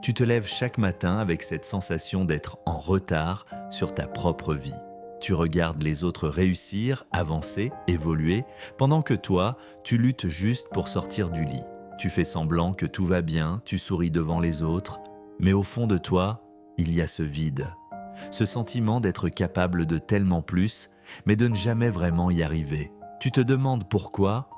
Tu te lèves chaque matin avec cette sensation d'être en retard sur ta propre vie. Tu regardes les autres réussir, avancer, évoluer, pendant que toi, tu luttes juste pour sortir du lit. Tu fais semblant que tout va bien, tu souris devant les autres, mais au fond de toi, il y a ce vide. Ce sentiment d'être capable de tellement plus, mais de ne jamais vraiment y arriver. Tu te demandes pourquoi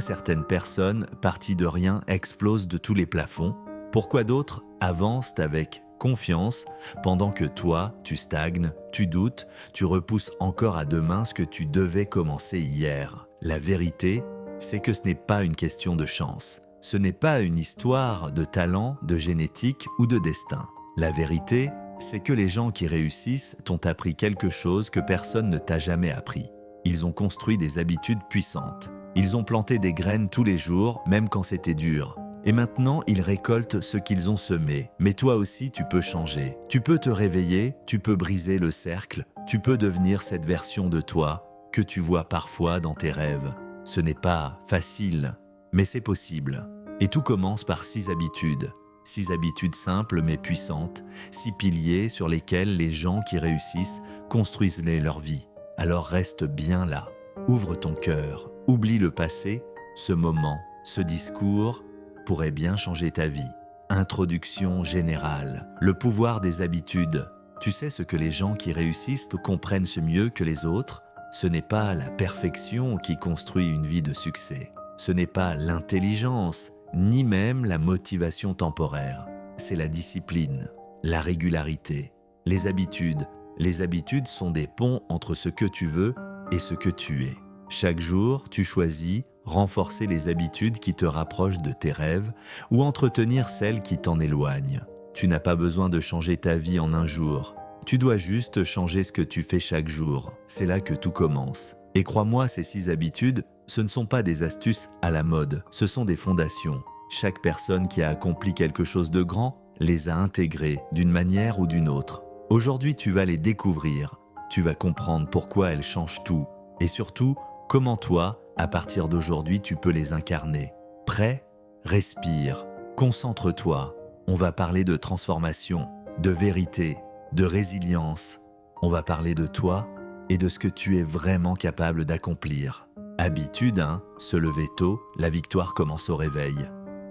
certaines personnes, parties de rien, explosent de tous les plafonds? Pourquoi d'autres avancent avec confiance pendant que toi, tu stagnes, tu doutes, tu repousses encore à demain ce que tu devais commencer hier? La vérité, c'est que ce n'est pas une question de chance. Ce n'est pas une histoire de talent, de génétique ou de destin. La vérité, c'est que les gens qui réussissent t'ont appris quelque chose que personne ne t'a jamais appris. Ils ont construit des habitudes puissantes. Ils ont planté des graines tous les jours, même quand c'était dur. Et maintenant, ils récoltent ce qu'ils ont semé. Mais toi aussi, tu peux changer. Tu peux te réveiller, tu peux briser le cercle, tu peux devenir cette version de toi que tu vois parfois dans tes rêves. Ce n'est pas facile, mais c'est possible. Et tout commence par 6 habitudes. 6 habitudes simples mais puissantes, 6 piliers sur lesquels les gens qui réussissent construisent leur vie. Alors reste bien là. Ouvre ton cœur. Oublie le passé, ce moment, ce discours pourrait bien changer ta vie. Introduction générale. Le pouvoir des habitudes. Tu sais ce que les gens qui réussissent comprennent ce mieux que les autres? Ce n'est pas la perfection qui construit une vie de succès. Ce n'est pas l'intelligence, ni même la motivation temporaire. C'est la discipline, la régularité, les habitudes. Les habitudes sont des ponts entre ce que tu veux et ce que tu es. Chaque jour, tu choisis renforcer les habitudes qui te rapprochent de tes rêves ou entretenir celles qui t'en éloignent. Tu n'as pas besoin de changer ta vie en un jour. Tu dois juste changer ce que tu fais chaque jour. C'est là que tout commence. Et crois-moi, ces 6 habitudes, ce ne sont pas des astuces à la mode, ce sont des fondations. Chaque personne qui a accompli quelque chose de grand les a intégrées d'une manière ou d'une autre. Aujourd'hui, tu vas les découvrir. Tu vas comprendre pourquoi elles changent tout. Et surtout, comment toi, à partir d'aujourd'hui, tu peux les incarner. Prêt? Respire. Concentre-toi. On va parler de transformation, de vérité, de résilience. On va parler de toi et de ce que tu es vraiment capable d'accomplir. Habitude 1, se lever tôt, la victoire commence au réveil.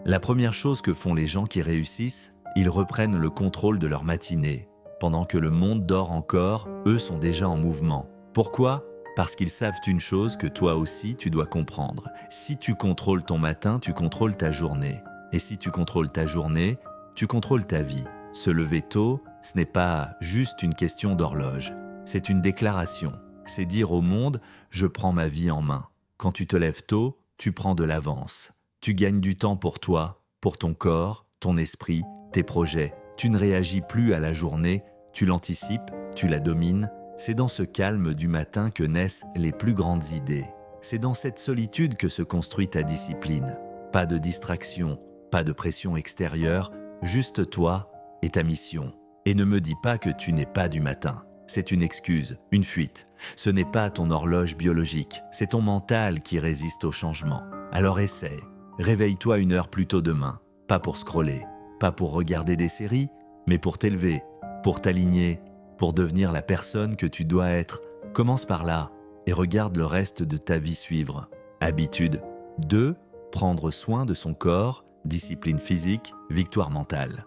La première chose que font les gens qui réussissent, ils reprennent le contrôle de leur matinée. Pendant que le monde dort encore, eux sont déjà en mouvement. Pourquoi? Parce qu'ils savent une chose que toi aussi tu dois comprendre. Si tu contrôles ton matin, tu contrôles ta journée. Et si tu contrôles ta journée, tu contrôles ta vie. Se lever tôt, ce n'est pas juste une question d'horloge. C'est une déclaration. C'est dire au monde « je prends ma vie en main ». Quand tu te lèves tôt, tu prends de l'avance. Tu gagnes du temps pour toi, pour ton corps, ton esprit, tes projets. Tu ne réagis plus à la journée, tu l'anticipes, tu la domines. C'est dans ce calme du matin que naissent les plus grandes idées. C'est dans cette solitude que se construit ta discipline. Pas de distraction, pas de pression extérieure, juste toi et ta mission. Et ne me dis pas que tu n'es pas du matin. C'est une excuse, une fuite. Ce n'est pas ton horloge biologique, c'est ton mental qui résiste au changement. Alors essaie. Réveille-toi 1 heure plus tôt demain. Pas pour scroller, pas pour regarder des séries, mais pour t'élever, pour t'aligner, pour devenir la personne que tu dois être. Commence par là et regarde le reste de ta vie suivre. Habitude 2, prendre soin de son corps, discipline physique, victoire mentale.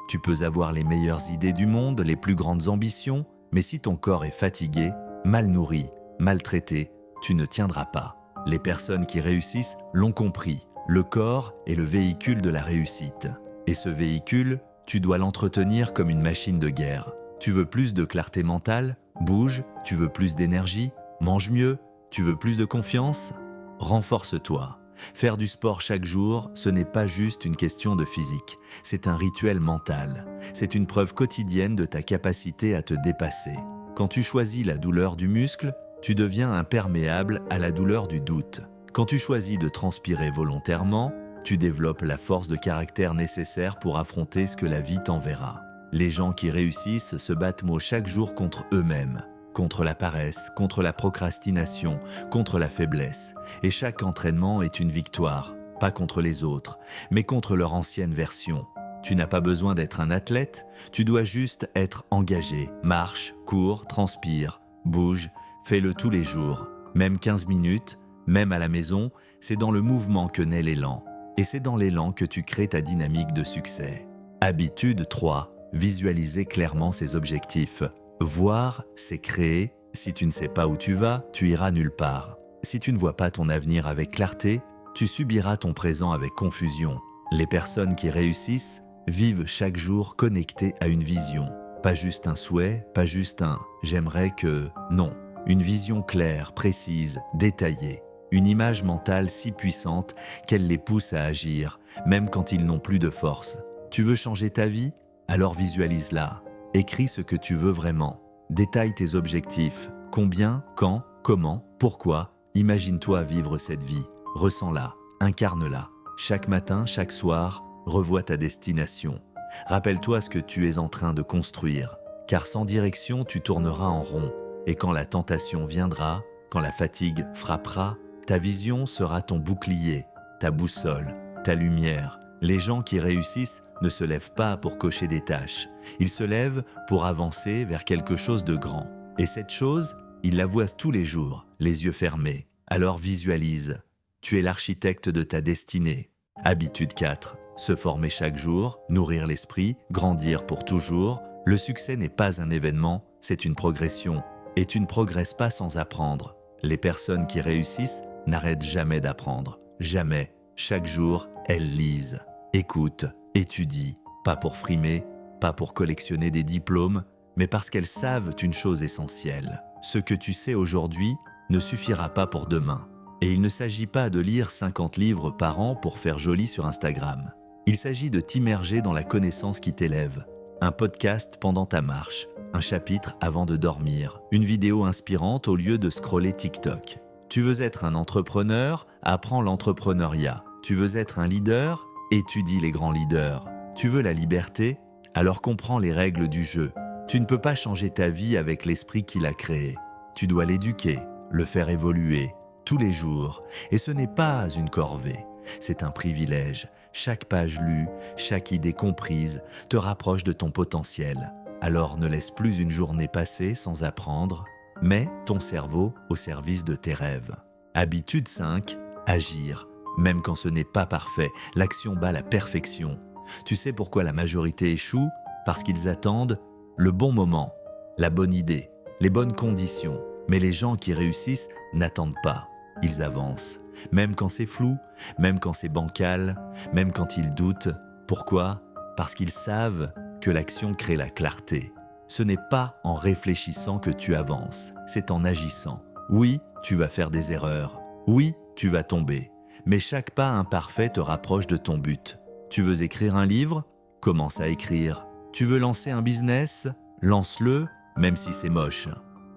Tu peux avoir les meilleures idées du monde, les plus grandes ambitions, mais si ton corps est fatigué, mal nourri, maltraité, tu ne tiendras pas. Les personnes qui réussissent l'ont compris. Le corps est le véhicule de la réussite. Et ce véhicule, tu dois l'entretenir comme une machine de guerre. Tu veux plus de clarté mentale? Bouge. Tu veux plus d'énergie? Mange mieux. Tu veux plus de confiance? Renforce-toi. Faire du sport chaque jour, ce n'est pas juste une question de physique. C'est un rituel mental. C'est une preuve quotidienne de ta capacité à te dépasser. Quand tu choisis la douleur du muscle, tu deviens imperméable à la douleur du doute. Quand tu choisis de transpirer volontairement, tu développes la force de caractère nécessaire pour affronter ce que la vie t'enverra. Les gens qui réussissent se battent chaque jour contre eux-mêmes, contre la paresse, contre la procrastination, contre la faiblesse. Et chaque entraînement est une victoire, pas contre les autres, mais contre leur ancienne version. Tu n'as pas besoin d'être un athlète, tu dois juste être engagé. Marche, cours, transpire, bouge, fais-le tous les jours. Même 15 minutes, même à la maison, c'est dans le mouvement que naît l'élan. Et c'est dans l'élan que tu crées ta dynamique de succès. Habitude 3. Visualiser clairement ses objectifs. Voir, c'est créer. Si tu ne sais pas où tu vas, tu iras nulle part. Si tu ne vois pas ton avenir avec clarté, tu subiras ton présent avec confusion. Les personnes qui réussissent vivent chaque jour connectées à une vision. Pas juste un souhait, pas juste un « j'aimerais que… » Non, une vision claire, précise, détaillée. Une image mentale si puissante qu'elle les pousse à agir, même quand ils n'ont plus de force. Tu veux changer ta vie? Alors visualise-la. Écris ce que tu veux vraiment. Détaille tes objectifs. Combien, quand, comment, pourquoi. Imagine-toi vivre cette vie. Ressens-la, incarne-la. Chaque matin, chaque soir, revois ta destination. Rappelle-toi ce que tu es en train de construire. Car sans direction, tu tourneras en rond. Et quand la tentation viendra, quand la fatigue frappera, ta vision sera ton bouclier, ta boussole, ta lumière. Les gens qui réussissent ne se lèvent pas pour cocher des tâches. Ils se lèvent pour avancer vers quelque chose de grand. Et cette chose, ils la voient tous les jours, les yeux fermés. Alors visualise. Tu es l'architecte de ta destinée. Habitude 4. Se former chaque jour, nourrir l'esprit, grandir pour toujours. Le succès n'est pas un événement, c'est une progression. Et tu ne progresses pas sans apprendre. Les personnes qui réussissent n'arrêtent jamais d'apprendre. Jamais. Chaque jour, elles lisent, écoutent, étudient. Pas pour frimer, pas pour collectionner des diplômes, mais parce qu'elles savent une chose essentielle. Ce que tu sais aujourd'hui ne suffira pas pour demain. Et il ne s'agit pas de lire 50 livres par an pour faire joli sur Instagram. Il s'agit de t'immerger dans la connaissance qui t'élève. Un podcast pendant ta marche, un chapitre avant de dormir, une vidéo inspirante au lieu de scroller TikTok. Tu veux être un entrepreneur? Apprends l'entrepreneuriat. Tu veux être un leader? Étudie les grands leaders. Tu veux la liberté? Alors comprends les règles du jeu. Tu ne peux pas changer ta vie avec l'esprit qui l'a créé. Tu dois l'éduquer, le faire évoluer, tous les jours. Et ce n'est pas une corvée, c'est un privilège. Chaque page lue, chaque idée comprise te rapproche de ton potentiel. Alors ne laisse plus une journée passer sans apprendre. Mets ton cerveau au service de tes rêves. Habitude 5. Agir. Même quand ce n'est pas parfait, l'action bat la perfection. Tu sais pourquoi la majorité échoue? Parce qu'ils attendent le bon moment, la bonne idée, les bonnes conditions. Mais les gens qui réussissent n'attendent pas. Ils avancent. Même quand c'est flou, même quand c'est bancal, même quand ils doutent. Pourquoi? Parce qu'ils savent que l'action crée la clarté. Ce n'est pas en réfléchissant que tu avances, c'est en agissant. Oui, tu vas faire des erreurs. Oui, tu vas tomber. Mais chaque pas imparfait te rapproche de ton but. Tu veux écrire un livre? Commence à écrire. Tu veux lancer un business? Lance-le, même si c'est moche.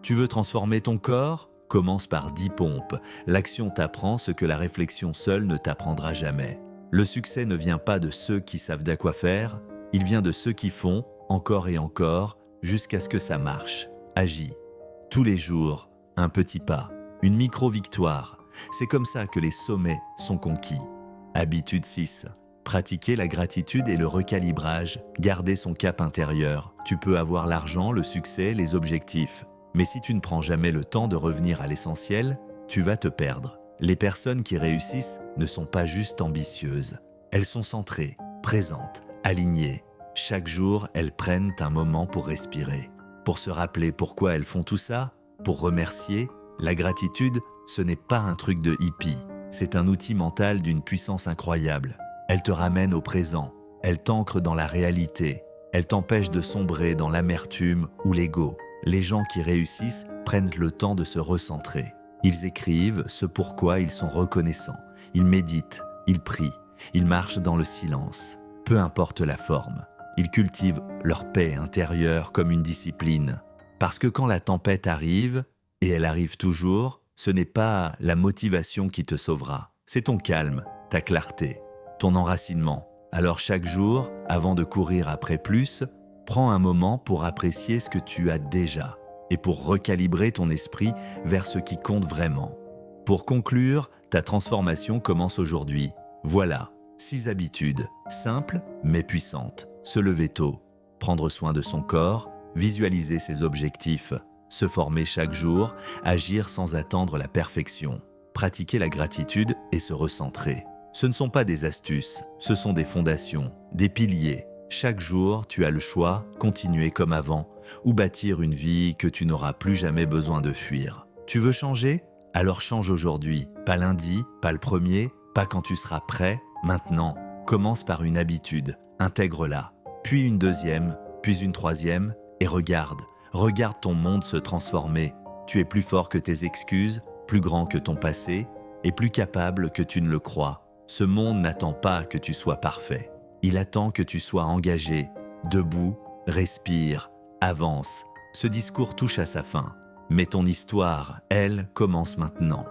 Tu veux transformer ton corps? Commence par 10 pompes. L'action t'apprend ce que la réflexion seule ne t'apprendra jamais. Le succès ne vient pas de ceux qui savent d'à quoi faire, il vient de ceux qui font, encore et encore, jusqu'à ce que ça marche. Agis. Tous les jours, un petit pas, une micro-victoire. C'est comme ça que les sommets sont conquis. Habitude 6. Pratiquer la gratitude et le recalibrage, garder son cap intérieur. Tu peux avoir l'argent, le succès, les objectifs. Mais si tu ne prends jamais le temps de revenir à l'essentiel, tu vas te perdre. Les personnes qui réussissent ne sont pas juste ambitieuses. Elles sont centrées, présentes, alignées. Chaque jour, elles prennent un moment pour respirer. Pour se rappeler pourquoi elles font tout ça, pour remercier. La gratitude, ce n'est pas un truc de hippie. C'est un outil mental d'une puissance incroyable. Elle te ramène au présent. Elle t'ancre dans la réalité. Elle t'empêche de sombrer dans l'amertume ou l'ego. Les gens qui réussissent prennent le temps de se recentrer. Ils écrivent ce pourquoi ils sont reconnaissants. Ils méditent, ils prient, ils marchent dans le silence. Peu importe la forme. Ils cultivent leur paix intérieure comme une discipline. Parce que quand la tempête arrive, et elle arrive toujours, ce n'est pas la motivation qui te sauvera. C'est ton calme, ta clarté, ton enracinement. Alors chaque jour, avant de courir après plus, prends un moment pour apprécier ce que tu as déjà et pour recalibrer ton esprit vers ce qui compte vraiment. Pour conclure, ta transformation commence aujourd'hui. Voilà, 6 habitudes, simples mais puissantes. Se lever tôt, prendre soin de son corps, visualiser ses objectifs, se former chaque jour, agir sans attendre la perfection, pratiquer la gratitude et se recentrer. Ce ne sont pas des astuces, ce sont des fondations, des piliers. Chaque jour, tu as le choix, continuer comme avant, ou bâtir une vie que tu n'auras plus jamais besoin de fuir. Tu veux changer? Alors change aujourd'hui, pas lundi, pas le premier, pas quand tu seras prêt, maintenant. Commence par une habitude, intègre-la, puis une deuxième, puis une troisième, et regarde ton monde se transformer. Tu es plus fort que tes excuses, plus grand que ton passé, et plus capable que tu ne le crois. Ce monde n'attend pas que tu sois parfait. Il attend que tu sois engagé, debout, respire, avance. Ce discours touche à sa fin. Mais ton histoire, elle, commence maintenant.